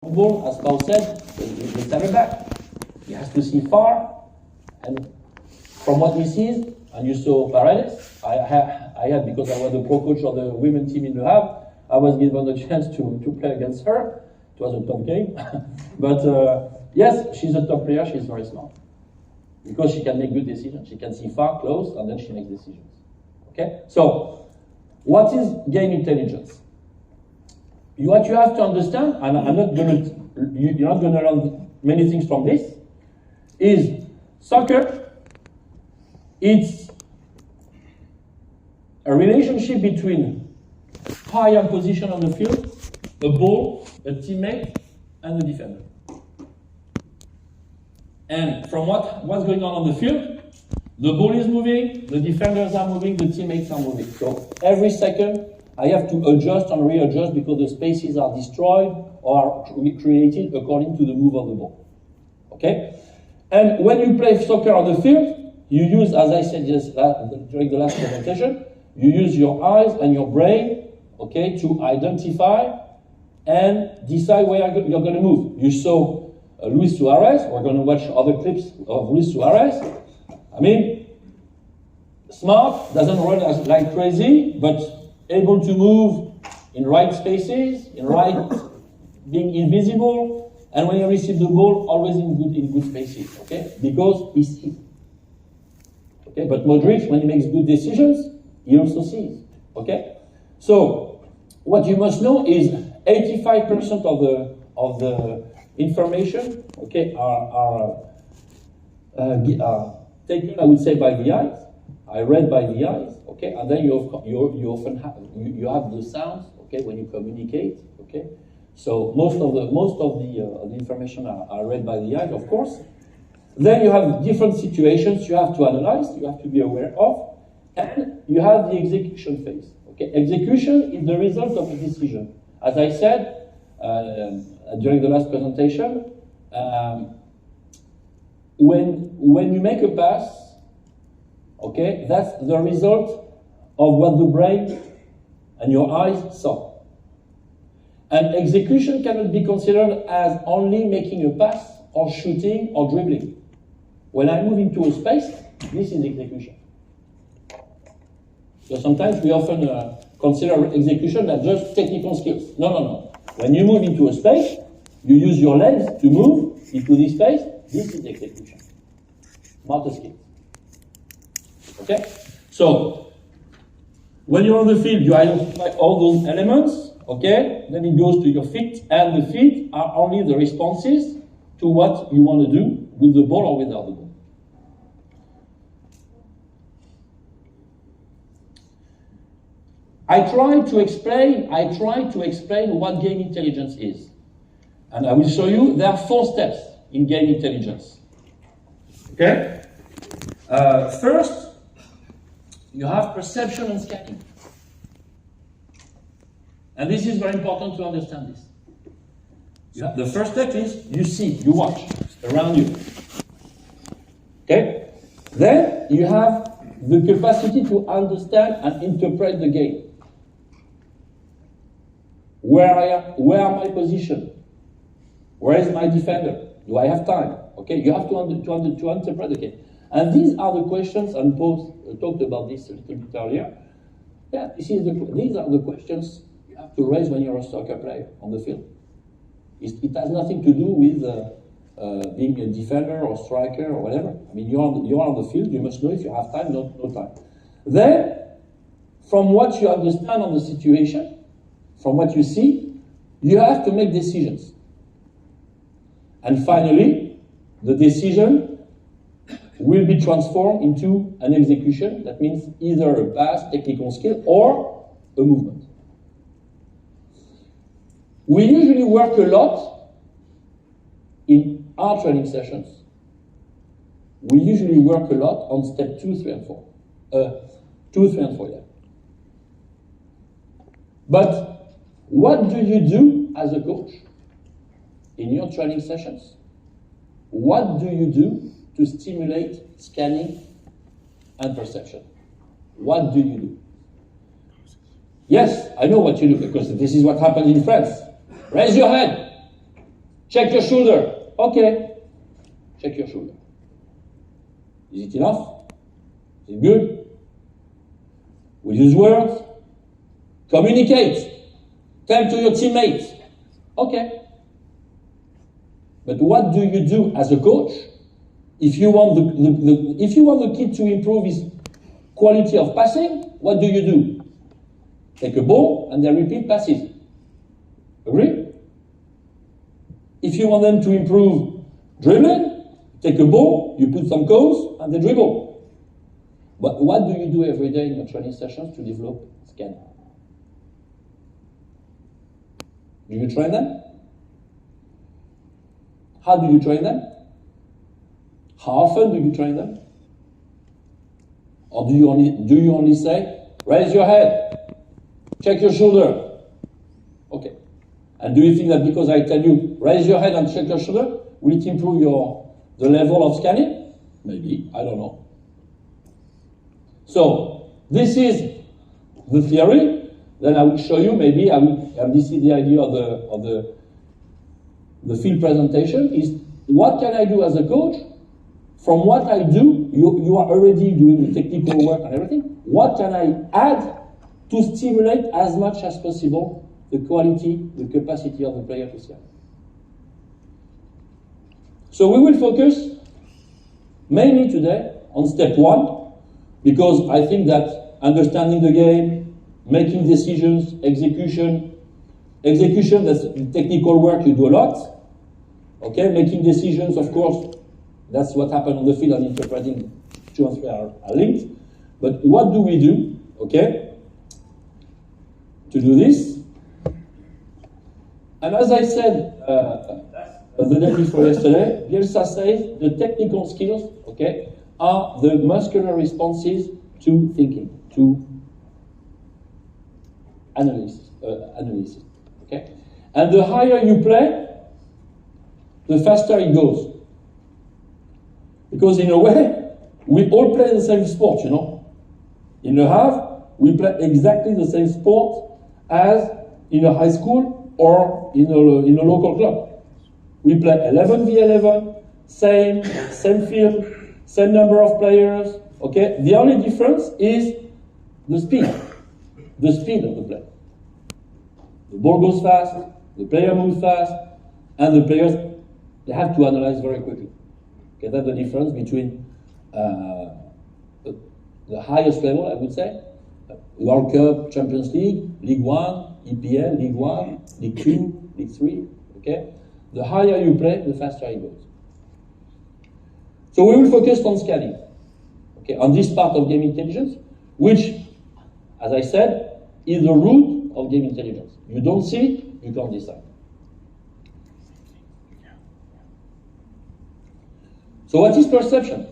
ball, as Paul said, the center back. He has to see far, and from what he sees, and you saw Paredes, I had, because I was the pro coach of the women team in Le Havre, I was given the chance to play against her. It was a tough game. But yes, she's a top player, she's very smart. Because she can make good decisions. She can see far, close, and then she makes decisions. Okay? So, what is game intelligence? What you have to understand, and you're not going to learn many things from this, is soccer, it's a relationship between how I am positioned on the field, a ball, a teammate, and a defender. And from what's going on the field, the ball is moving, the defenders are moving, the teammates are moving. So every second, I have to adjust and readjust because the spaces are destroyed or are created according to the move of the ball. Okay? And when you play soccer on the field, you use, as I said during the last presentation, you use your eyes and your brain, okay, to identify and decide where you're going to move. You saw Luis Suarez. We're going to watch other clips of Luis Suarez. I mean, smart, doesn't run like crazy, but able to move in right spaces, being invisible, and when you receive the ball, always in good spaces, okay? Because he sees. Okay, but Modric, when he makes good decisions, he also sees, okay? So, what you must know is 85% of the information, okay, are taken, I would say, by the eyes. I read by the eyes, okay, and then you often have the sounds, okay, when you communicate, okay. So most of the information are read by the eyes, of course. Then you have different situations you have to analyze, you have to be aware of, and you have the execution phase. Okay, execution is the result of a decision. As I said during the last presentation, when you make a pass, okay, that's the result of what the brain and your eyes saw. And execution cannot be considered as only making a pass or shooting or dribbling. When I move into a space, this is execution. So sometimes we often consider execution as just technical skills. No. When you move into a space, you use your legs to move into this space. This is execution. Motor skills. Okay? So, when you're on the field, you identify all those elements, okay? Then it goes to your feet, and the feet are only the responses to what you want to do with the ball or without the ball. I try to explain what game intelligence is. And I will show you there are 4 steps in game intelligence. Okay? First, you have perception and scanning. And this is very important to understand this. The first step is you see, you watch around you. Okay? Then you have the capacity to understand and interpret the game. Where am I positioned? Where is my defender? Do I have time? Okay, you have to interpret the game. And these are the questions, and Paul talked about this a little bit earlier. Yeah, these are the questions you have to raise when you're a soccer player on the field. It has nothing to do with being a defender or striker or whatever. I mean, you're on the field, you must know if you have time, no time. Then, from what you understand on the situation, from what you see, you have to make decisions. And finally, the decision will be transformed into an execution. That means either a pass, technical skill, or a movement. We usually work a lot in our training sessions. We usually work a lot on step 2, 3, and 4. 2, 3, and 4, yeah. But what do you do as a coach in your training sessions? What do you do to stimulate scanning and perception? What do you do? Yes, I know what you do, because this is what happened in France. Raise your hand. Check your shoulder. Okay. Check your shoulder. Is it enough? Is it good? We use words. Communicate. Tell to your teammates. Okay. But what do you do as a coach if you want if you want the kid to improve his quality of passing? What do? Take a ball and then repeat passes. Agree? If you want them to improve dribbling, take a ball, you put some cones, and they dribble. But what do you do every day in your training sessions to develop scanning? Do you train them? How do you train them? How often do you train them? Or do you only say, raise your head, check your shoulder? Okay. And do you think that because I tell you, raise your head and check your shoulder, will it improve the level of scanning? Maybe, I don't know. So, this is the theory. Then I will show you, maybe, and this is the idea of the field presentation, is what can I do as a coach? From what I do, you are already doing the technical work and everything. What can I add to stimulate as much as possible the quality, the capacity of the player to scan? So we will focus mainly today on step one, because I think that understanding the game, making decisions, execution, that's technical work, you do a lot. Okay, making decisions, of course, that's what happened on the field, and interpreting 2 and 3 are linked. But what do we do, okay, to do this? And as I said the day before yesterday, Bielsa says the technical skills, okay, are the muscular responses to thinking, to analysis, okay? And the higher you play, the faster it goes. Because in a way, we all play the same sport, you know. In Le Havre, we play exactly the same sport as in a high school or in a local club. We play 11v11, same field, same number of players, okay? The only difference is the speed of the play. The ball goes fast, the player moves fast, and the players, they have to analyze very quickly. Okay, that's the difference between the highest level, I would say, World Cup, Champions League, League 1, EPL, League 1, League 2, League 3, okay? The higher you play, the faster it goes. So we will focus on scanning, okay, on this part of game intelligence, which, as I said, is the root of game intelligence. You don't see it, you can't decide. So what is perception?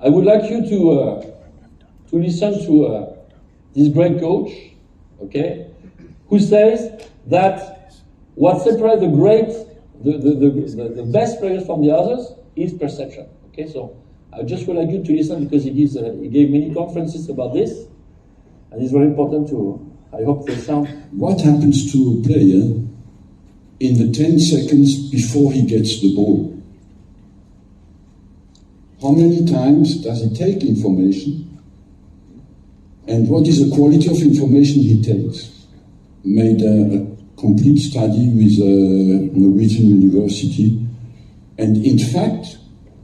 I would like you to listen to this great coach, okay, who says that what separates the best players from the others is perception. Okay, so I just would like you to listen, because he gave many conferences about this, and it's very important to. I hope they sound. What happens to a player in the 10 seconds before he gets the ball? How many times does he take information? And what is the quality of information he takes? Made a complete study with a Norwegian university. And in fact,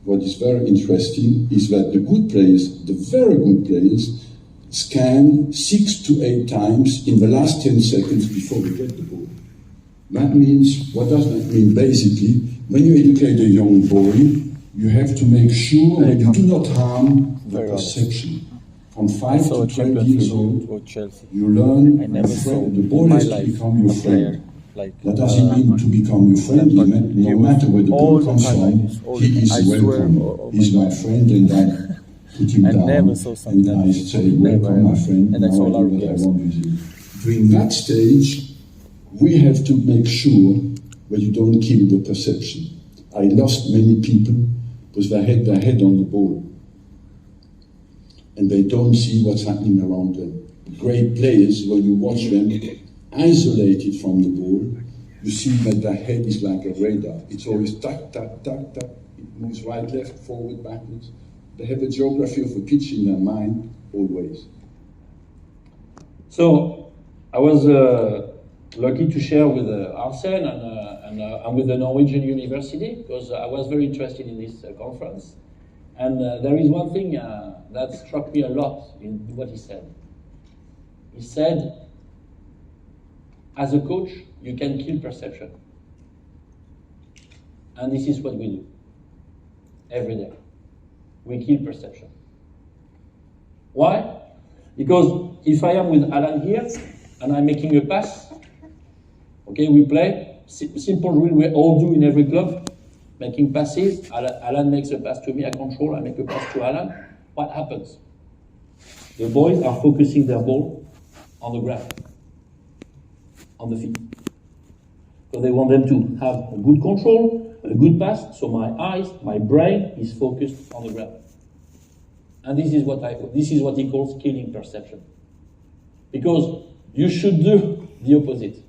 what is very interesting is that the good players, the very good players, scan 6 to 8 times in the last 10 seconds before they get the ball. That means, what does that mean? Basically, when you educate a young boy, you have to make sure that you do not harm the perception. From 5 to 20 years old, you learn the ball has to become your friend. That doesn't mean to become your friend. No matter where the ball comes from, he is welcome. He's my friend, and I put him down, and I say, welcome, my friend, and I do what I want with you. During that stage, we have to make sure that you don't kill the perception. I lost many people because they had their head on the ball, and they don't see what's happening around them. Great players, when you watch them, isolated from the ball, You see that the head is like a radar. It's always tuck, tuck, tuck, tuck. It moves right, left, forward, backwards. They have a geography of a pitch in their mind, always. So I was lucky to share with Arsene and with the Norwegian University, because I was very interested in this conference. And there is one thing that struck me a lot in what he said. He said, as a coach, you can kill perception. And this is what we do every day. We kill perception. Why? Because if I am with Alan here and I'm making a pass, okay, we play, simple rule we all do in every club, making passes, Alan makes a pass to me, I control, I make a pass to Alan. What happens? The boys are focusing their ball on the ground, on the feet. So they want them to have a good control, a good pass, so my eyes, my brain is focused on the ground. And this is what he calls killing perception. Because you should do the opposite.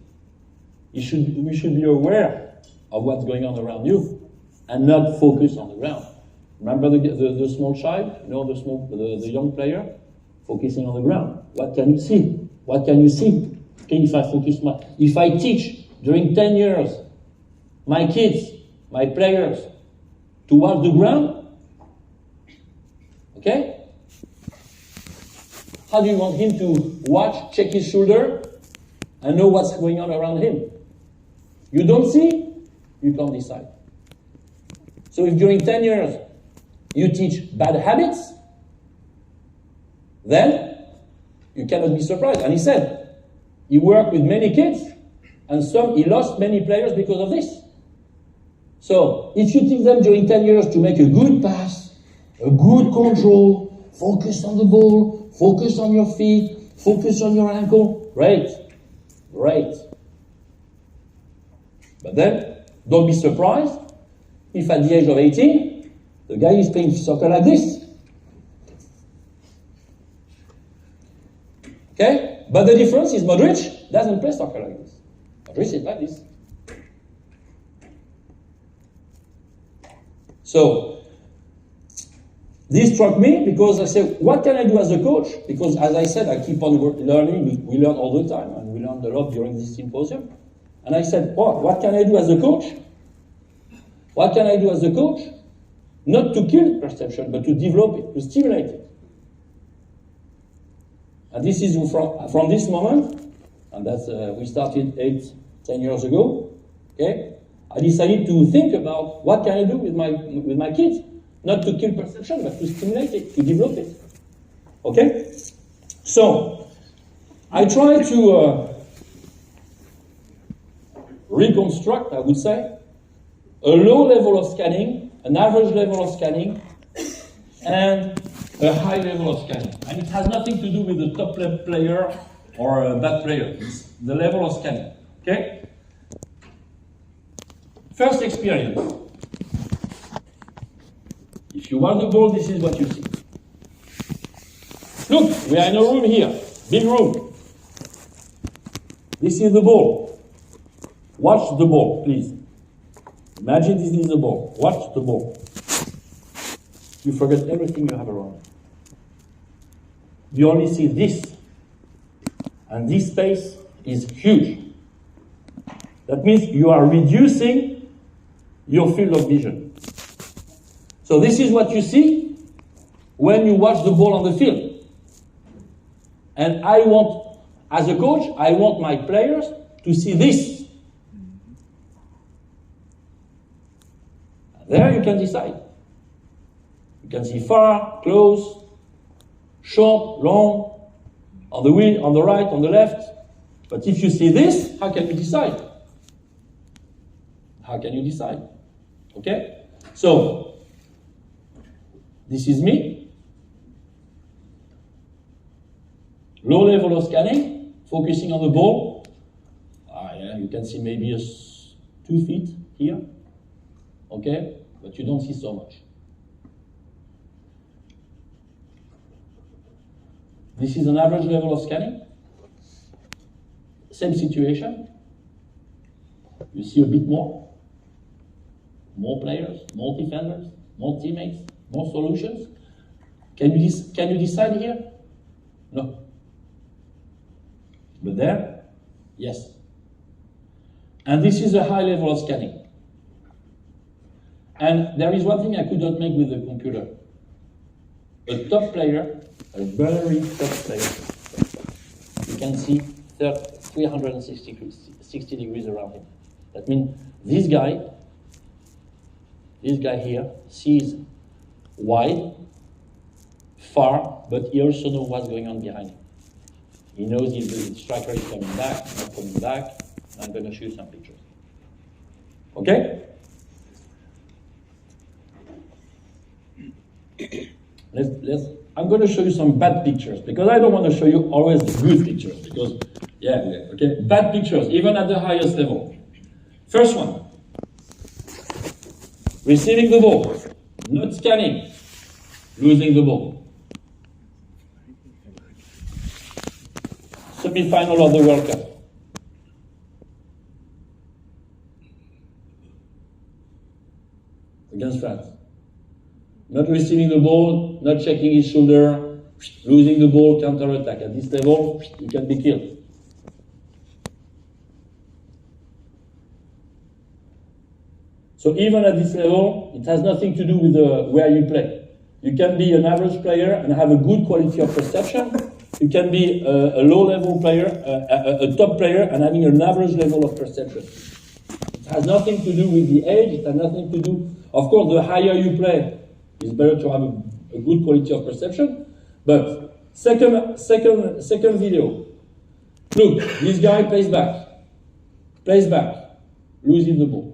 You should be aware of what's going on around you and not focus on the ground. Remember the small child, the young player, focusing on the ground. What can you see? What can you see? Okay, if I teach during 10 years my kids, my players, to watch the ground, okay? How do you want him to watch, check his shoulder, and know what's going on around him? You don't see, you can't decide. So if during 10 years you teach bad habits, then you cannot be surprised. And he said, he worked with many kids, and he lost many players because of this. So if you teach them during 10 years to make a good pass, a good control, focus on the ball, focus on your feet, focus on your ankle, great. But then, don't be surprised if at the age of 18, the guy is playing soccer like this. Okay? But the difference is Modric doesn't play soccer like this. Modric is like this. So, this struck me because I said, what can I do as a coach? Because as I said, I keep on learning. We learn all the time, and we learned a lot during this symposium. And I said, what can I do as a coach? What can I do as a coach? Not to kill perception, but to develop it, to stimulate it. And this is from this moment, and that's we started 10 years ago. Okay, I decided to think about what can I do with my kids, not to kill perception, but to stimulate it, to develop it. Okay, so I try to reconstruct, I would say, a low level of scanning, an average level of scanning, and a high level of scanning. And it has nothing to do with the top player or a bad player. It's the level of scanning. Okay? First experience. If you want the ball, this is what you see. Look, we are in a room here. Big room. This is the ball. Watch the ball, please. Imagine this is the ball. Watch the ball. You forget everything you have around. You only see this. And this space is huge. That means you are reducing your field of vision. So this is what you see when you watch the ball on the field. And I want, as a coach, I want my players to see this. There you can decide. You can see far, close, short, long, on the wheel, on the right, on the left. But if you see this, how can you decide? How can you decide? Okay? So, this is me. Low level of scanning, focusing on the ball. Yeah, you can see maybe 2 feet here. Okay? But you don't see so much. This is an average level of scanning. Same situation. You see a bit more? More players, more defenders, more teammates, more solutions? Can you decide here? No. But there, yes. And this is a high level of scanning. And there is one thing I could not make with the computer. A top player, a very top player, you can see 360 degrees around him. That means this guy here sees wide, far, but he also knows what's going on behind him. He knows if the striker is coming back, not coming back. I'm going to show you some pictures. Okay? I'm going to show you some bad pictures because I don't want to show you always the good pictures because, okay, bad pictures, even at the highest level. First one, receiving the ball, not scanning, losing the ball. Semi-final of the World Cup. Against France. Not receiving the ball, not checking his shoulder, losing the ball, counter-attack. At this level, you can be killed. So even at this level, it has nothing to do with where you play. You can be an average player and have a good quality of perception. You can be a low-level player, a top player, and having an average level of perception. It has nothing to do with the age. It has nothing to do. Of course, the higher you play, it's better to have a good quality of perception. But second video. Look, this guy plays back, losing the ball.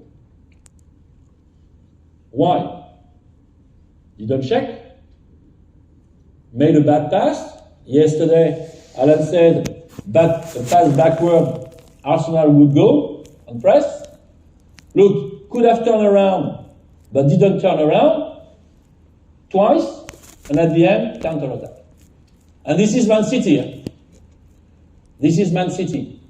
Why? Didn't check. Made a bad pass. Yesterday, Alan said, pass backward, Arsenal would go and press. Look, could have turned around, but didn't turn around twice, and at the end, counter-attack. And this is Man City. This is Man City.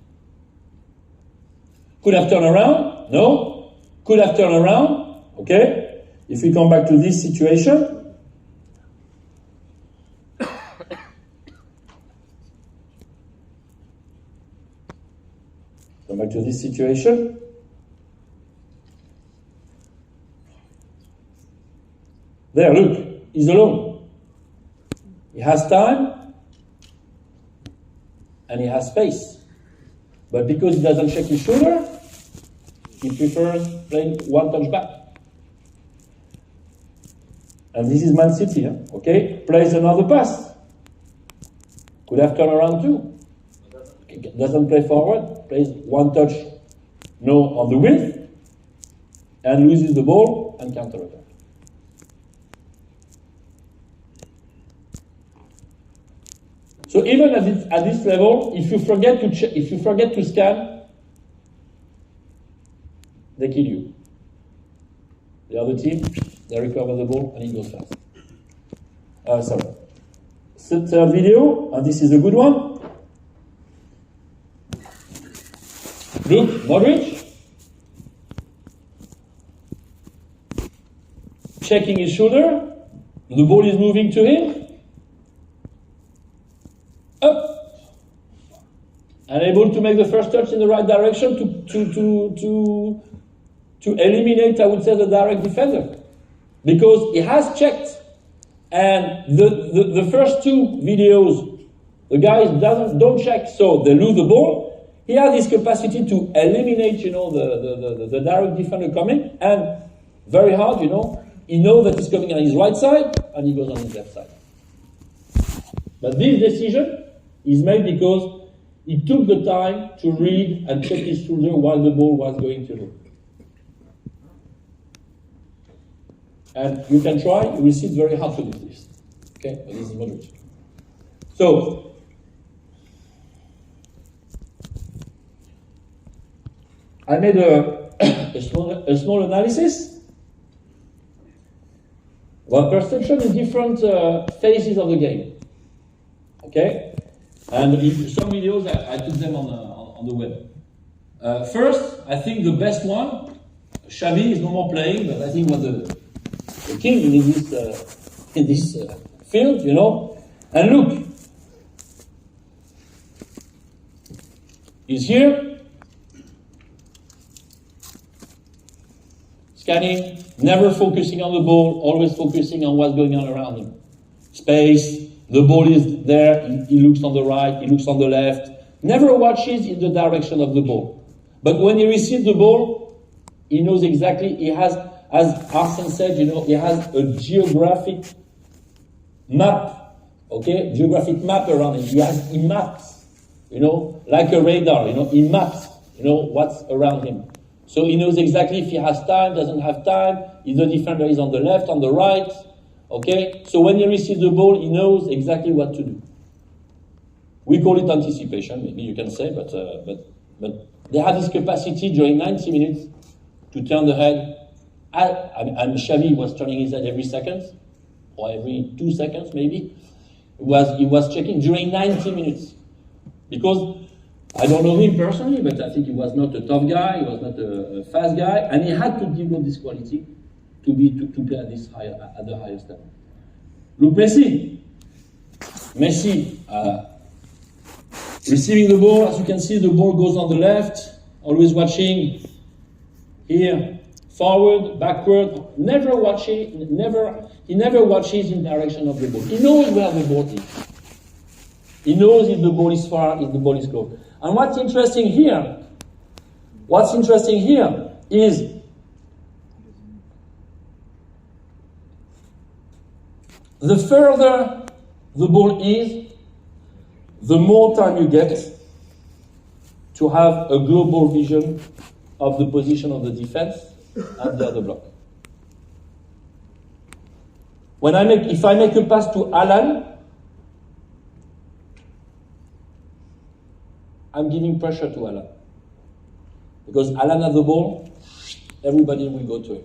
Could have turned around? No. Could have turned around? Okay. If we come back to this situation, There, look, he's alone. He has time and he has space. But because he doesn't check his shoulder, he prefers playing one touch back. And this is Man City, okay? Plays another pass. Could have turned around too. Doesn't play forward, plays one touch, no on the width, and loses the ball and counter-attack. So even at this level, if you forget to scan, they kill you. The other team, they recover the ball and it goes fast. Third video, and this is a good one. Look, Modric, checking his shoulder, the ball is moving to him, up, and able to make the first touch in the right direction to eliminate, I would say, the direct defender. Because he has checked, and the first two videos, the guys don't check, so they lose the ball. He has this capacity to eliminate, the direct defender coming, and very hard, he knows that he's coming on his right side, and he goes on his left side. But this decision is made because he took the time to read and check his shoulder while the ball was going to him. And you can try, you will see it's very hard to do this. Okay, but this is Modric. So, I made a small analysis. Well, perception in different phases of the game. Okay? And in some videos, I took them on the web. First, I think the best one, Xavi is no more playing, but I think was the king in this field, you know. And look, he's here, scanning, never focusing on the ball, always focusing on what's going on around him. Space, the ball is there, he looks on the right, he looks on the left, never watches in the direction of the ball. But when he receives the ball, he knows exactly, he has, as Arsene said, you know, he has a geographic map, okay? Geographic map around him. He maps, you know, like a radar, you know, he maps, you know, what's around him. So he knows exactly if he has time, doesn't have time, if the defender is on the left, on the right, okay? So when he receives the ball, he knows exactly what to do. We call it anticipation, maybe you can say, but they have this capacity during 90 minutes to turn the head. And Xavi was turning his head every second, or every 2 seconds maybe. He was checking during 90 minutes. Because I don't know him personally, but I think he was not a tough guy, he was not a fast guy, and he had to develop this quality to play at the highest level. Look, Messi, receiving the ball, as you can see, the ball goes on the left, always watching here, forward, backward, he never watches in the direction of the ball. He knows where the ball is. He knows if the ball is far, if the ball is close. And what's interesting here is the further the ball is, the more time you get to have a global vision of the position of the defense and the other block. If I make a pass to Alan, I'm giving pressure to Alan. Because Alan has the ball, everybody will go to him.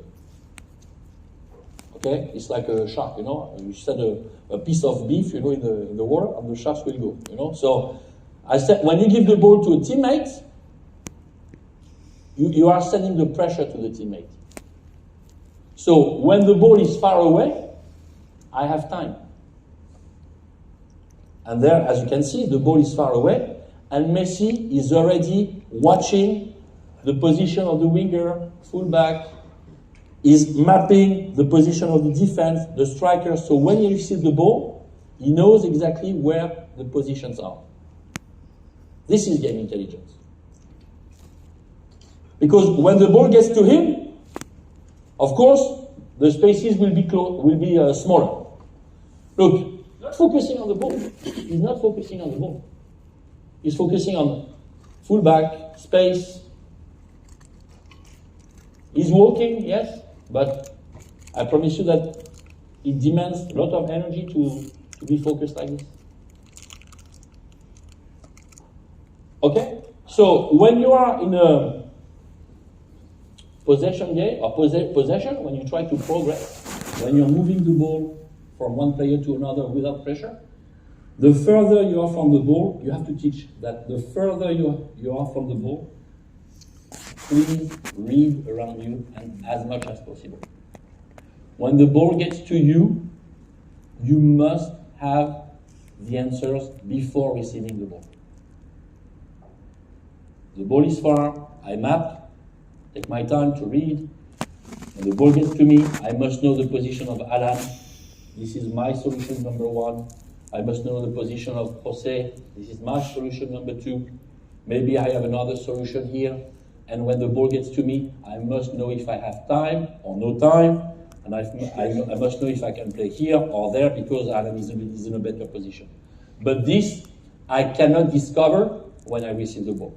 Okay? It's like a shark, you know. You set a piece of beef, you know, in the water, and the sharks will go, you know. So I said, when you give the ball to a teammate, you are sending the pressure to the teammate. So when the ball is far away, I have time. And there, as you can see, the ball is far away, and Messi is already watching the position of the winger, fullback, is mapping the position of the defense, the striker. So when he receives the ball, he knows exactly where the positions are. This is game intelligence. Because when the ball gets to him, of course, the spaces will be smaller. Look, not focusing on the ball. He's not focusing on the ball. He's focusing on fullback, space. He's walking, yes, but I promise you that it demands a lot of energy to be focused like this. Okay? So when you are in a possession game, or possession, when you try to progress, when you're moving the ball from one player to another without pressure, the further you are from the ball, you have to teach that the further you are from the ball, please read around you and as much as possible. When the ball gets to you, you must have the answers before receiving the ball. The ball is far, I map, take my time to read. When the ball gets to me, I must know the position of Alan. This is my solution number 1. I must know the position of Jose. This is my solution number 2. Maybe I have another solution here. And when the ball gets to me, I must know if I have time or no time. And I must know if I can play here or there because Alan is in a better position. But this, I cannot discover when I receive the ball.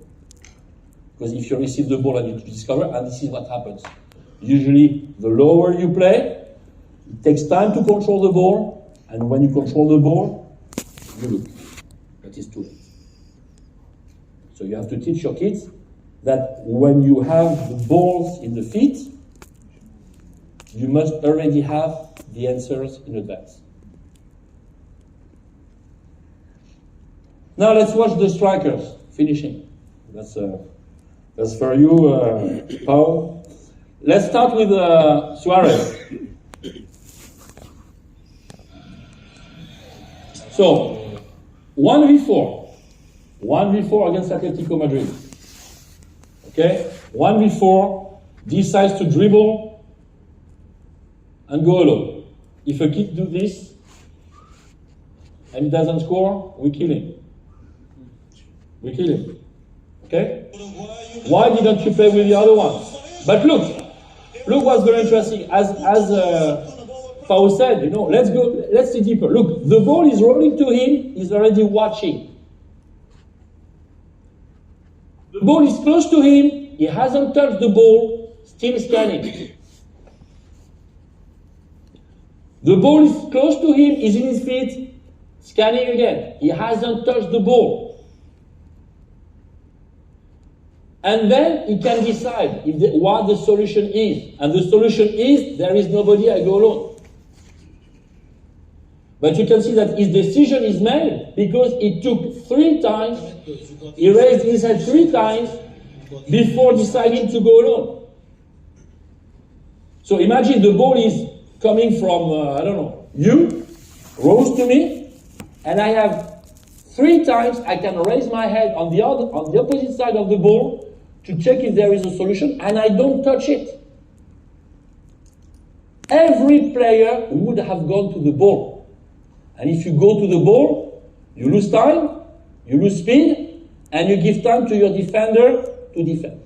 Because if you receive the ball, I need to discover, and this is what happens. Usually, the lower you play, it takes time to control the ball, and when you control the ball, you look. That is too late. So you have to teach your kids that when you have the balls in the feet, you must already have the answers in advance. Now let's watch the strikers finishing. That's That's for you, Paul. Let's start with Suarez. So, 1v4. 1v4 against Atletico Madrid. Okay? 1v4 decides to dribble and go alone. If a kid do this and he doesn't score, we kill him. We kill him. Okay? Why didn't you play with the other ones? But look what's very interesting. As Paul said, let's see deeper. Look, the ball is rolling to him, he's already watching. The ball is close to him, he hasn't touched the ball, still scanning. The ball is close to him, he's in his feet, scanning again. He hasn't touched the ball. And then he can decide what the solution is. And the solution is, there is nobody, I go alone. But you can see that his decision is made because it took 3 times, he raised his head 3 times before deciding to go alone. So imagine the ball is coming from, you, rose to me, and I have 3 times I can raise my head on the opposite side of the ball to check if there is a solution, and I don't touch it. Every player would have gone to the ball. And if you go to the ball, you lose time, you lose speed, and you give time to your defender to defend.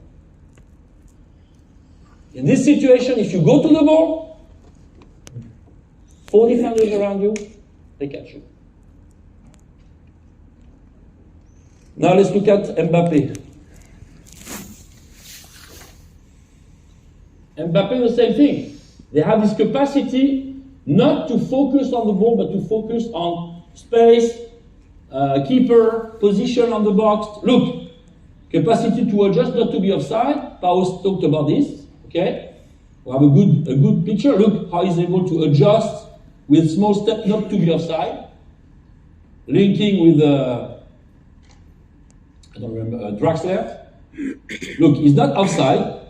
In this situation, if you go to the ball, 4 defenders around you, they catch you. Now let's look at Mbappé. Mbappé, the same thing. They have this capacity not to focus on the ball, but to focus on space, keeper, position on the box. Look, capacity to adjust, not to be offside. Paus talked about this. Okay, we have a good picture. Look how he's able to adjust with small steps, not to be offside. Linking with I don't remember Draxler. Look, he's not offside.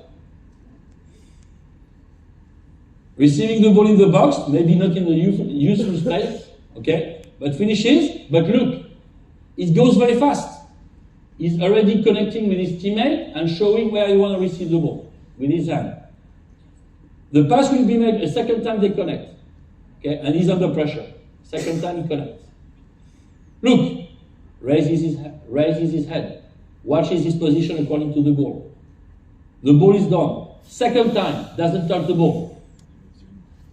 Receiving the ball in the box, maybe not in the useful space, okay? But finishes, but look, it goes very fast. He's already connecting with his teammate and showing where he wants to receive the ball with his hand. The pass will be made a second time they connect, okay? And he's under pressure. Second time he connects. Look, raises his head, watches his position according to the ball. The ball is done. Second time, doesn't touch the ball.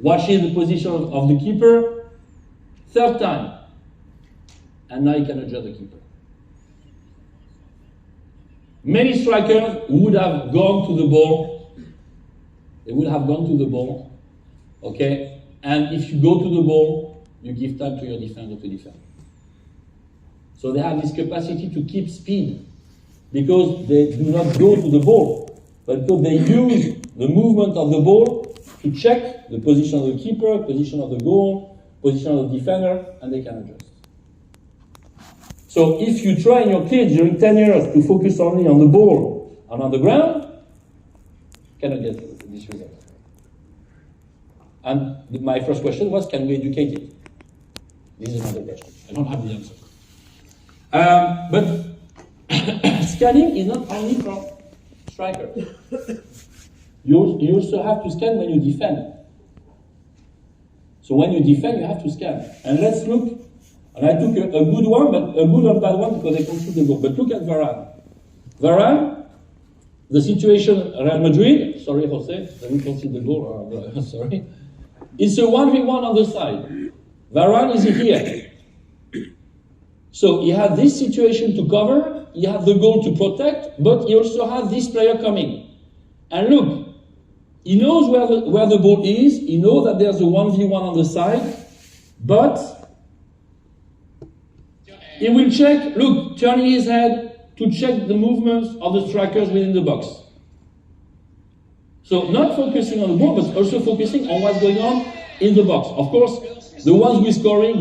Watches the position of the keeper. Third time. And now he can adjust the keeper. Many strikers would have gone to the ball. They would have gone to the ball. Okay? And if you go to the ball, you give time to your defender to defend. So they have this capacity to keep speed because they do not go to the ball, but because they use the movement of the ball to check the position of the keeper, position of the goal, position of the defender, and they can adjust. So if you train your kids during 10 years to focus only on the ball and on the ground, you cannot get this result. And my first question was, can we educate it? This is another question. I don't have the answer. But scanning is not only from strikers. You also have to scan when you defend. So when you defend, you have to scan. And let's look, and I took a good one, but a good and bad one because I concede the goal. But look at Varane. Varane, the situation Real Madrid, sorry Jose, I will concede the goal, sorry. It's a 1v1 on the side. Varane is here. So he had this situation to cover, he had the goal to protect, but he also had this player coming. And look, he knows where the ball is, he knows that there's a 1v1 on the side, but he will check, look, turning his head to check the movements of the strikers within the box. So not focusing on the ball, but also focusing on what's going on in the box. Of course, the ones who scoring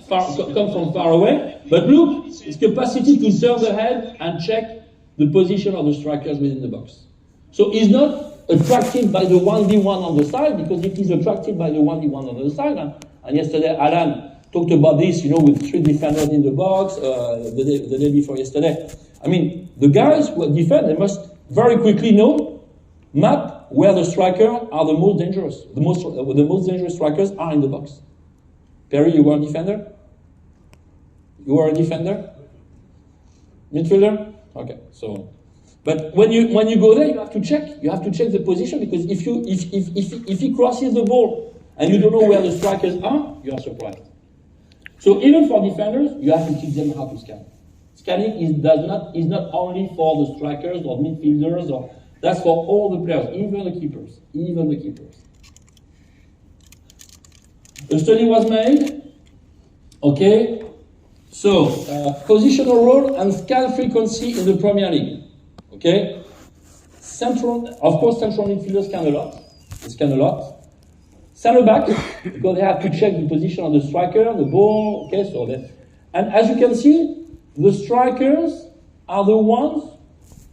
come from far away, but look, his capacity to turn the head and check the position of the strikers within the box. So he's not attracted by the 1v1 on the side, because if he's attracted by the 1v1 on the side, and yesterday Alan talked about this, with 3 defenders in the box, the day before yesterday. I mean, the guys who defend, they must very quickly map where the strikers are the most dangerous. The most dangerous strikers are in the box. Perry, you were a defender? You were a defender? Midfielder? Okay, so... But when you go there, you have to check. You have to check the position, because if he crosses the ball and you don't know where the strikers are, you are surprised. So even for defenders, you have to teach them how to scan. Scanning is not only for the strikers or midfielders, that's for all the players, even the keepers. A study was made. Okay. So positional role and scan frequency in the Premier League. Okay, central midfielders scan a lot. Center back, because they have to check the position of the striker, the ball. Okay, and as you can see, the strikers are the ones,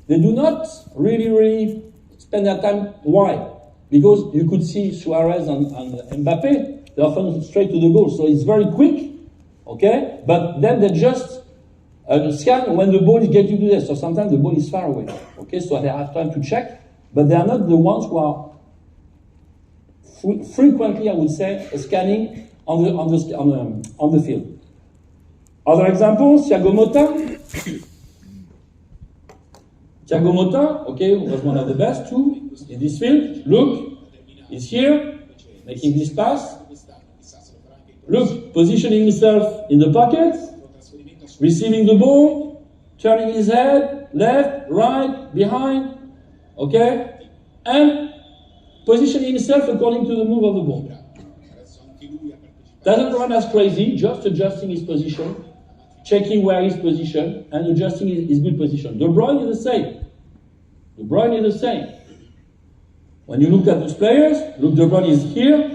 they do not really spend their time. Why? Because you could see Suarez and Mbappe, they often straight to the goal, so it's very quick. Okay, but then they just scan when the ball is getting to there. So sometimes the ball is far away. Okay, so they have time to check, but they are not the ones who are frequently, I would say, scanning on the field. Other examples: Thiago Motta, okay, was one of the best too in this field. Look, he's here making this pass. Look, positioning himself in the pocket. Receiving the ball, turning his head, left, right, behind, okay? And positioning himself according to the move of the ball. Doesn't run as crazy, just adjusting his position, checking where he's positioned, and adjusting his good position. De Bruyne is the same. When you look at those players, look, De Bruyne is here.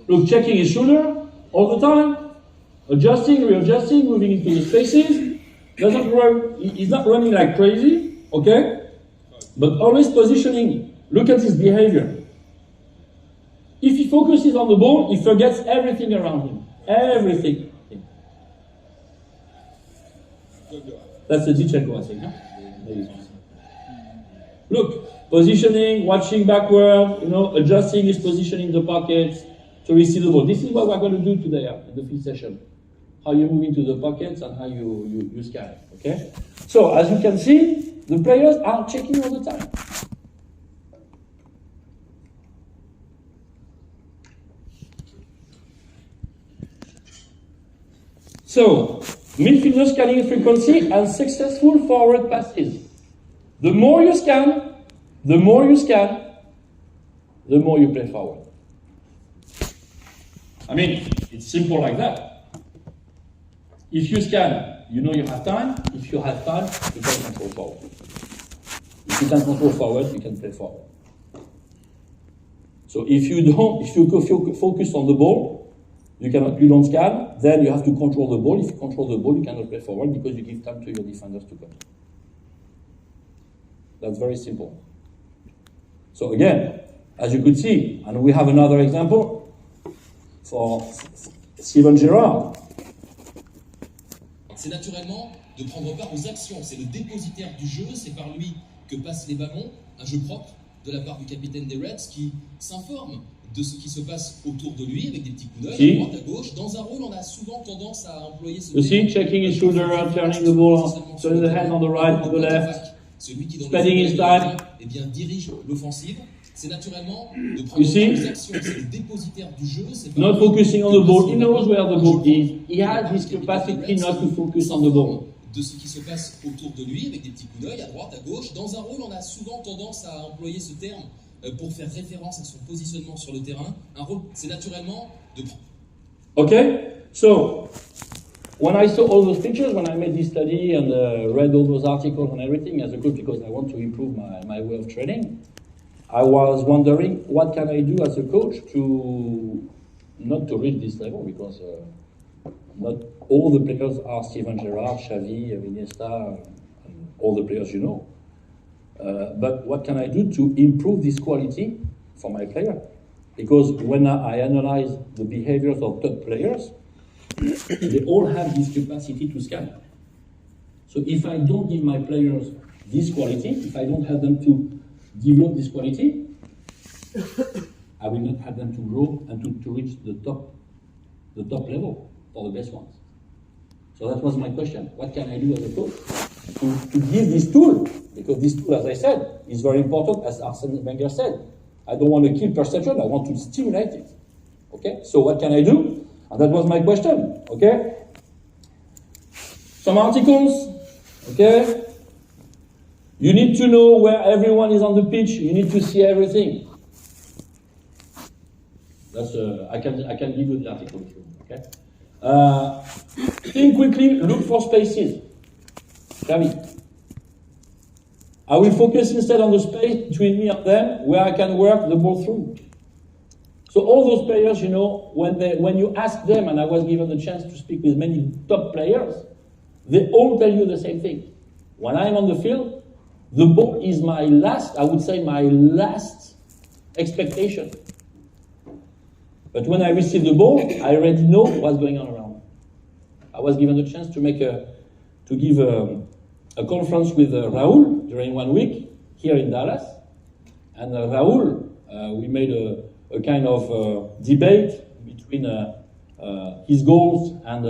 Look, checking his shoulder all the time, adjusting, readjusting, moving into the spaces. Doesn't run. He's not running like crazy, okay? But always positioning. Look at his behavior. If he focuses on the ball, he forgets everything around him. Everything. That's the Zinchenko, I think. Huh? Look, positioning, watching backward, adjusting his position in the pockets to receive the ball. This is what we're going to do today in the field session. How you move into the pockets and how you scan it, okay? So, as you can see, the players are checking all the time. So, midfielder scanning frequency and successful forward passes. The more you scan, the more you play forward. I mean, it's simple like that. If you scan, you have time. If you have time, you can control forward. If you can control forward, you can play forward. So if you focus on the ball, you don't scan, then you have to control the ball. If you control the ball, you cannot play forward because you give time to your defenders to come. That's very simple. So again, as you could see, and we have another example, for Steven Gerrard. C'est naturellement de prendre part aux actions, c'est le dépositaire du jeu, c'est par lui que passent les ballons, un jeu propre de la part du capitaine des Reds qui s'informe de ce qui se passe autour de lui avec des petits coups d'œil à droite, à gauche. Dans un rôle, on a souvent tendance à employer ce checking his shoulder, turning the ball, turning the head on the right, on the left, spending his time. Eh bien, dirige l'offensive. C'est naturellement de prendre des actions, c'est le dépositaire du jeu. Not focusing on the ball, he knows where the ball is. He has this capacity not to focus on the ball. De ce qui se passe autour de lui, avec des petits coups d'œil à droite, à gauche. Dans un rôle, on a souvent tendance à employer ce terme pour faire référence à son positionnement sur le terrain. Un rôle, c'est naturellement de... Okay, so when I saw all those pictures, when I made this study and read all those articles and everything as a coach, because I want to improve my way of training, I was wondering what can I do as a coach to not to reach this level because not all the players are Steven Gerrard, Xavi, Iniesta, and all the players you know. But what can I do to improve this quality for my player? Because when I analyze the behaviors of top players, they all have this capacity to scan. So if I don't give my players this quality, if I don't help them to develop this quality, I will not have them to grow and to reach the top level for the best ones. So that was my question. What can I do as a coach to give this tool? Because this tool, as I said, is very important, as Arsene Wenger said. I don't want to kill perception, I want to stimulate it. Okay? So what can I do? And that was my question. Okay? Some articles. Okay? You need to know where everyone is on the pitch. You need to see everything. That's I can give you the article if you want. Okay? Think quickly. Look for spaces. Xavi. I will focus instead on the space between me and them where I can work the ball through. So all those players, you know, when you ask them, and I was given the chance to speak with many top players, they all tell you the same thing. When I'm on the field, the ball is my last expectation. But when I receive the ball, I already know what's going on around. I was given the chance to give a conference with Raúl during 1 week here in Dallas. And Raúl, we made a kind of debate between his goals and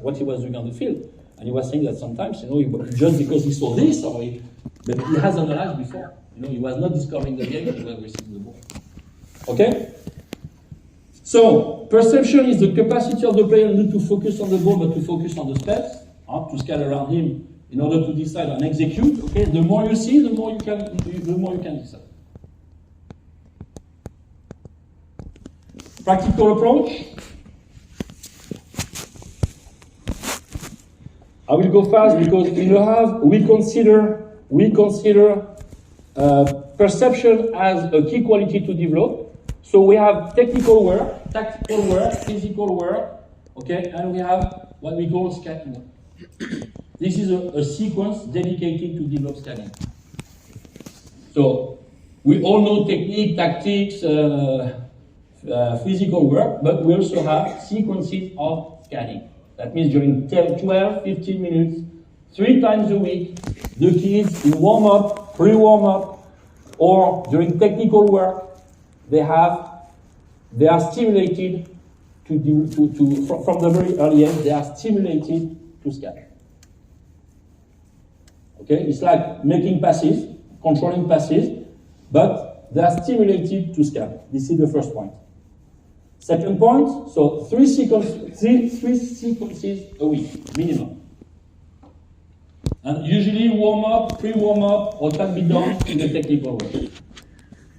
what he was doing on the field. And he was saying that sometimes, you know, just because he saw this, but he has analyzed before. You know, he was not discovering the game, he was receiving the ball. Okay? So, perception is the capacity of the player not to focus on the ball, but to focus on the steps. To scan around him in order to decide and execute. Okay, the more you see, the more you can decide. Practical approach. I will go fast because in Le Havre we consider perception as a key quality to develop. So we have technical work, tactical work, physical work, okay, and we have what we call scanning work. This is a sequence dedicated to develop scanning. So we all know technique, tactics, physical work, but we also have sequences of scanning. That means during 12, 15 minutes, 3 times a week, the kids in warm-up, pre-warm-up, or during technical work, they are stimulated from the very early age, they are stimulated to scan. Okay, it's like making passes, controlling passes, but they are stimulated to scan. This is the first point. Second point, so three sequences a week, minimum. And usually warm-up, pre-warm-up, or can be done in the technical work.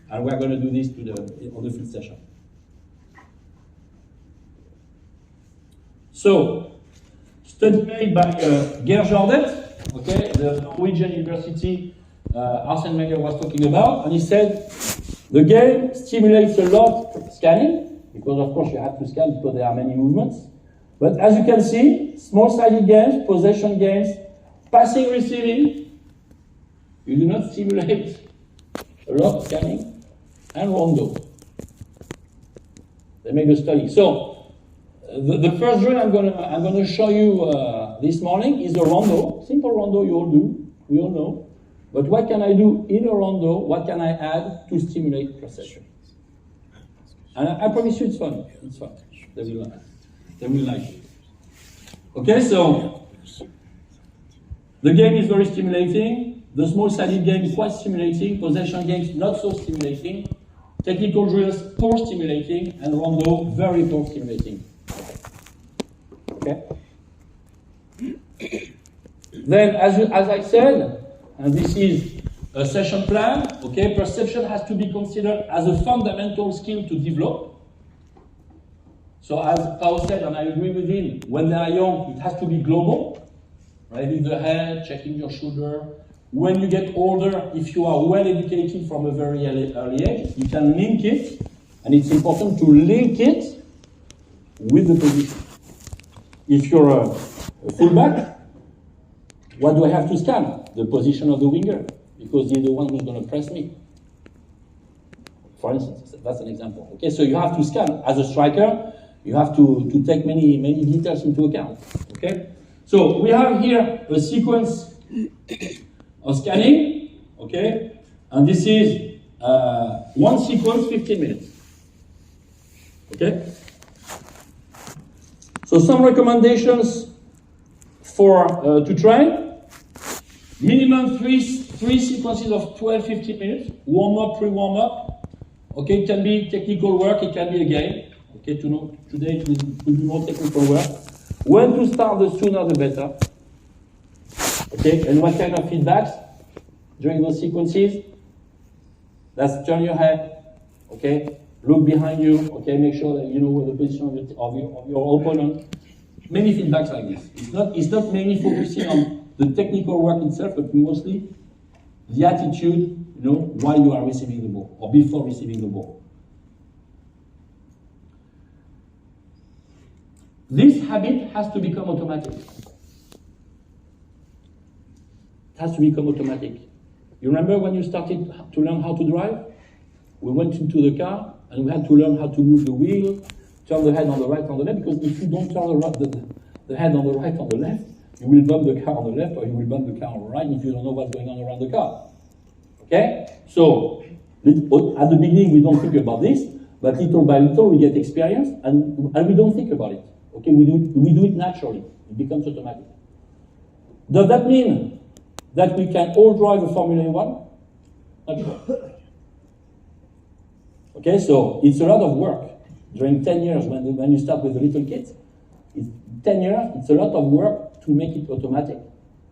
And we're going to do this on the field session. So, study made by Geir Jordet, okay, the Norwegian university Arsene Wenger was talking about, and he said the game stimulates a lot scanning, because of course you have to scan because there are many movements. But as you can see, small-sided games, possession games, passing, receiving, you do not stimulate a lot of scanning, and rondo. They make a study. So the first drill I'm gonna show you this morning is a rondo. Simple rondo you all do, we all know. But what can I do in a rondo? What can I add to stimulate perception? And I promise you it's fun. It's fun. They will like it. Okay, so the game is very stimulating. The small-sided game is quite stimulating. Possession games not so stimulating. Technical drills poor stimulating, and rondo very poor stimulating. Okay. Then, as I said, and this is a session plan. Okay, perception has to be considered as a fundamental skill to develop. So as Pao said, and I agree with him, when they are young, it has to be global. Raising the head, checking your shoulder. When you get older, if you are well educated from a very early age, you can link it And it's important to link it with the position. If you're a fullback, what do I have to scan? The position of the winger, because he's the one who's going to press me. For instance, that's an example. Okay, so you have to scan. As a striker, you have to take many details into account. Okay, so we have here a sequence of scanning. Okay, and this is one sequence, 15 minutes. Okay. So some recommendations for to train. Minimum three sequences of 12-15 minutes. Warm up, pre-warm up. Okay, it can be technical work, it can be a game. Okay, today it will be more technical work. When to start, the sooner the better. Okay, and what kind of feedbacks during those sequences? That's turn your head. Okay, look behind you. Okay, make sure that you know where the position of your opponent. Many feedbacks like this. It's not mainly focusing on the technical work itself, but mostly the attitude, while you are receiving the ball or before receiving the ball. This habit has to become automatic. It has to become automatic. You remember when you started to learn how to drive? We went into the car and we had to learn how to move the wheel, turn the head on the right, on the left, because if you don't turn the head on the right, on the left, you will bump the car on the left or you will bump the car on the right if you don't know what's going on around the car. Okay? So, at the beginning we don't think about this, but little by little we get experience and we don't think about it. Okay? We do it naturally. It becomes automatic. Does that mean that we can all drive a Formula 1? Not sure. Okay, so it's a lot of work. During 10 years, when you start with the little kids, 10 years, it's a lot of work to make it automatic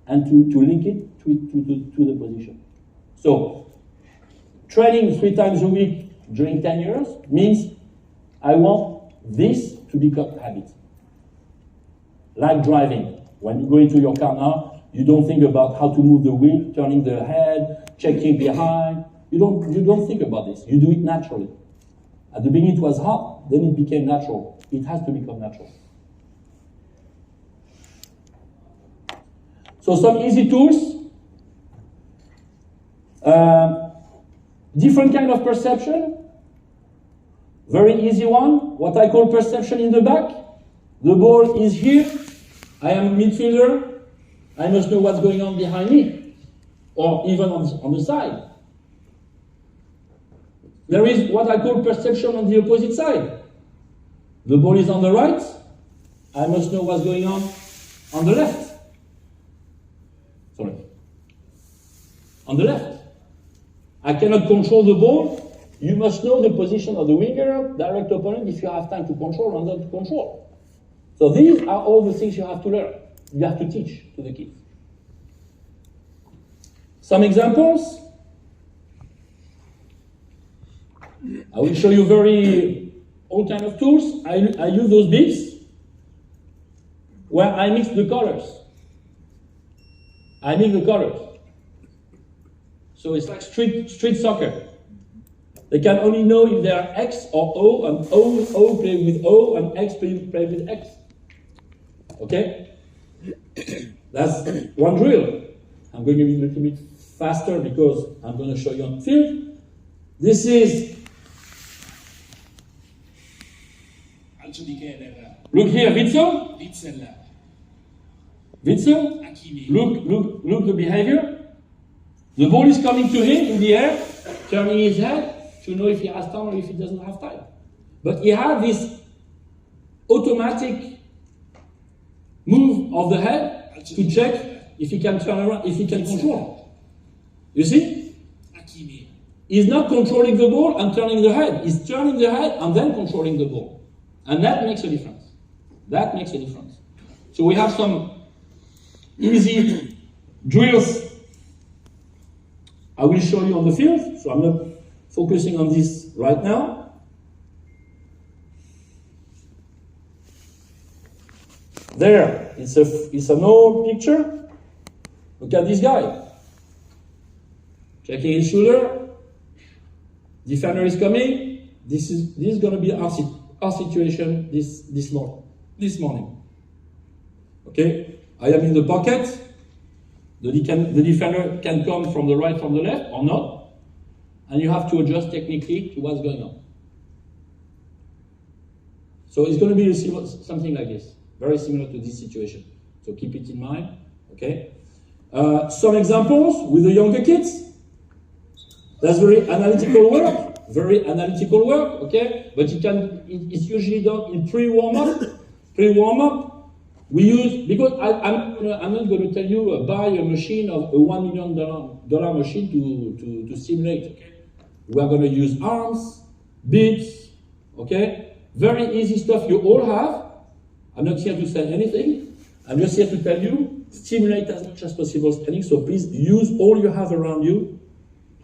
and to link it to the position. So, training 3 times a week during 10 years means I want this to become habit. Like driving. When you go into your car now, you don't think about how to move the wheel, turning the head, checking behind. You don't think about this. You do it naturally. At the beginning it was hard, then it became natural. It has to become natural. So some easy tools. Different kind of perception. Very easy one. What I call perception in the back. The ball is here. I am a midfielder. I must know what's going on behind me. Or even on the side. There is what I call perception on the opposite side. The ball is on the right. I must know what's going on the left. Sorry. On the left. I cannot control the ball. You must know the position of the winger, direct opponent, if you have time to control or not to control. So these are all the things you have to learn. You have to teach to the kids. Some examples. I will show you all kind of tools. I use those bits where I mix the colors. I mix the colors. So it's like street soccer. They can only know if they are X or O, and O play with O, and X play with X. Okay? That's one drill. I'm going to be a little bit faster because I'm going to show you on field. This is. Look here, Witsel. Witsel. Look the behavior. The ball is coming to him in the air, turning his head to know if he has time or if he doesn't have time. But he had this automatic move of the head to check if he can turn around, if he can control. You see? He's not controlling the ball and turning the head. He's turning the head and then controlling the ball. And that makes a difference. That makes a difference. So we have some easy drills I will show you on the field, so I'm not focusing on this right now. There, it's an old picture. Look at this guy. Checking his shoulder. Defender is coming. this is going to be our situation this morning. Okay, I am in the pocket. The defender can come from the right, from the left, or not, and you have to adjust technically to what's going on. So it's going to be something like this, very similar to this situation. So keep it in mind. Okay. Some examples with the younger kids. That's very analytical work. Okay, but it's usually done in pre-warm-up. We use, because I'm not going to tell you buy a machine of a $1 million machine to simulate. Okay, we are going to use arms, beeps. Okay, very easy stuff you all have. I'm not here to sell anything. I'm just here to tell you, stimulate as much as possible scanning. So please use all you have around you,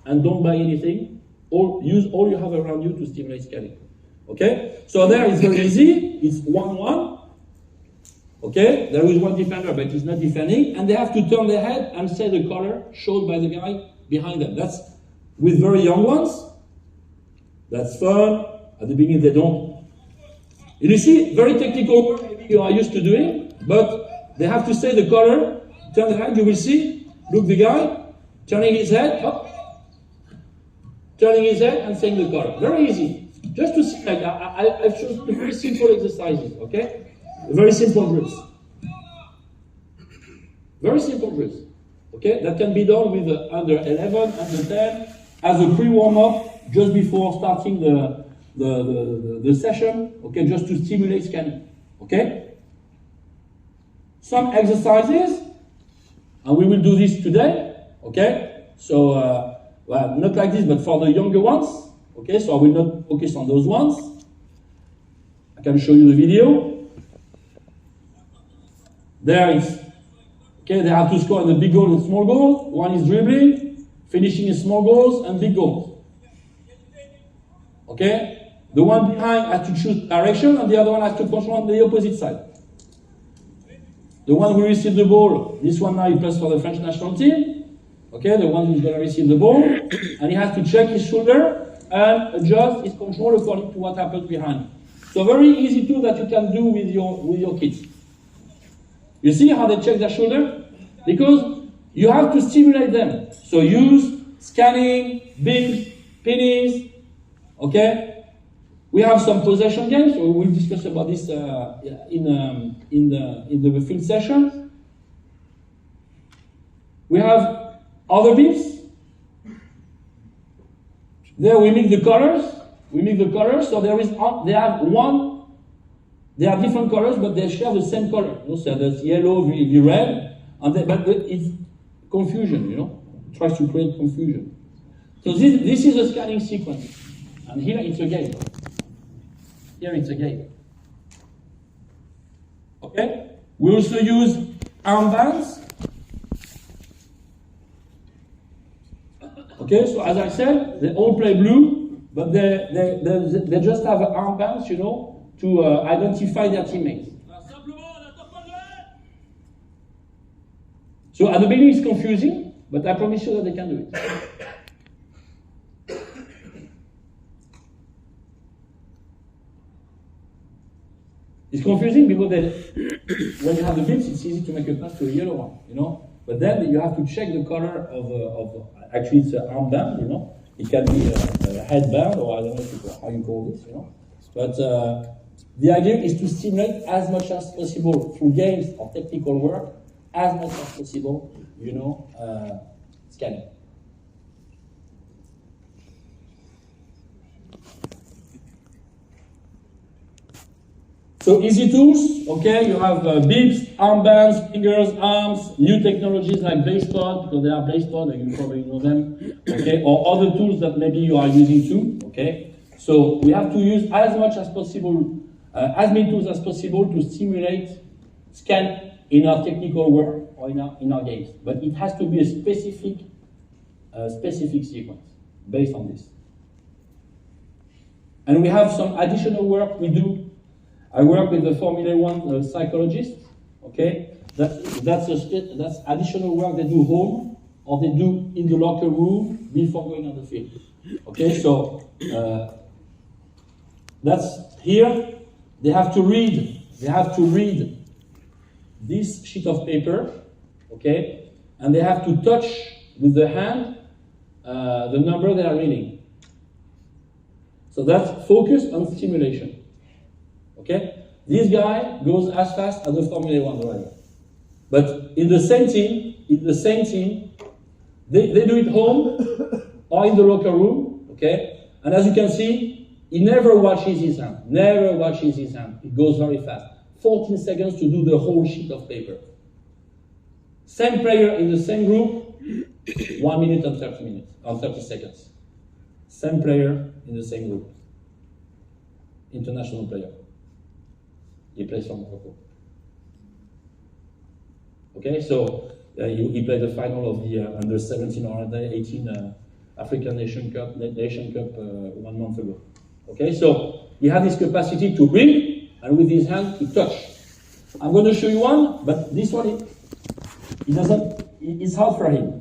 and don't buy anything. Use all you have around you to stimulate scanning. Okay? So there it's very easy. It's 1-1. Okay? There is one defender, but he's not defending. And they have to turn their head and say the color showed by the guy behind them. That's with very young ones. That's fun. At the beginning, they don't. You see, very technical work maybe you are used to doing, but they have to say the color. Turn the head, you will see. Look, the guy turning his head up. Turning his head and saying the color. Very easy. Just to see, like, I've chosen very simple exercises, okay? Very simple drills. Very simple drills, okay? That can be done with under 11, under 10, as a pre-warm-up, just before starting the session, okay? Just to stimulate scanning, okay? Some exercises, and we will do this today, okay? So, well, not like this, but for the younger ones. Okay, so I will not focus on those ones. I can show you the video. There is, okay, they have to score the big goal and small goals. One is dribbling, finishing in small goals and big goals. Okay, the one behind has to choose direction, and the other one has to control on the opposite side. The one who received the ball, this one now he plays for the French national team. Okay, the one who's going to receive the ball, and he has to check his shoulder and adjust his control according to what happens behind. So very easy tool that you can do with your kids. You see how they check their shoulder? Because you have to stimulate them. So use scanning, beams, pennies. Okay, we have some possession games. So we'll discuss about this in the field session. We have other beams. There we make the colors. So they are different colors, but they share the same color. So there's yellow, the red, but it's confusion. It tries to create confusion. So this is a scanning sequence, and here it's a game. Okay. We also use armbands. Okay, so as I said, they all play blue, but they just have armbands, to identify their teammates. So at the beginning it's confusing, but I promise you that they can do it. It's confusing because when you have the bits, it's easy to make a pass to a yellow one, But then you have to check the color of actually it's an armband, It can be a headband, or I don't know how you call this, But the idea is to stimulate as much as possible through games or technical work, as much as possible, scanning. So easy tools, okay, you have beeps, armbands, fingers, arms, new technologies like BlazePod, because they are BlazePod, and you probably know them, okay, or other tools that maybe you are using too, okay. So we have to use as much as possible, as many tools as possible to stimulate scan in our technical work or in our games. But it has to be a specific sequence based on this. And we have some additional work we do. I work with the Formula One psychologist. Okay, that's additional work they do home or they do in the locker room before going on the field. Okay, so That's here. They have to read this sheet of paper, okay? And they have to touch with the hand the number they are reading. So that's focus on stimulation, okay? This guy goes as fast as the Formula 1 driver. But in the same team, they do it home or in the locker room, okay? And as you can see, he never watches his hand. It goes very fast. 14 seconds to do the whole sheet of paper. Same player in the same group, 1 minute and 30 seconds. Same player in the same group. International player. He plays for Morocco. Okay, so he played the final of the under 17 or under 18 African Nation Cup 1 month ago. Okay, so he had this capacity to read and with his hand to touch. I'm going to show you one, but this one, it's hard for him.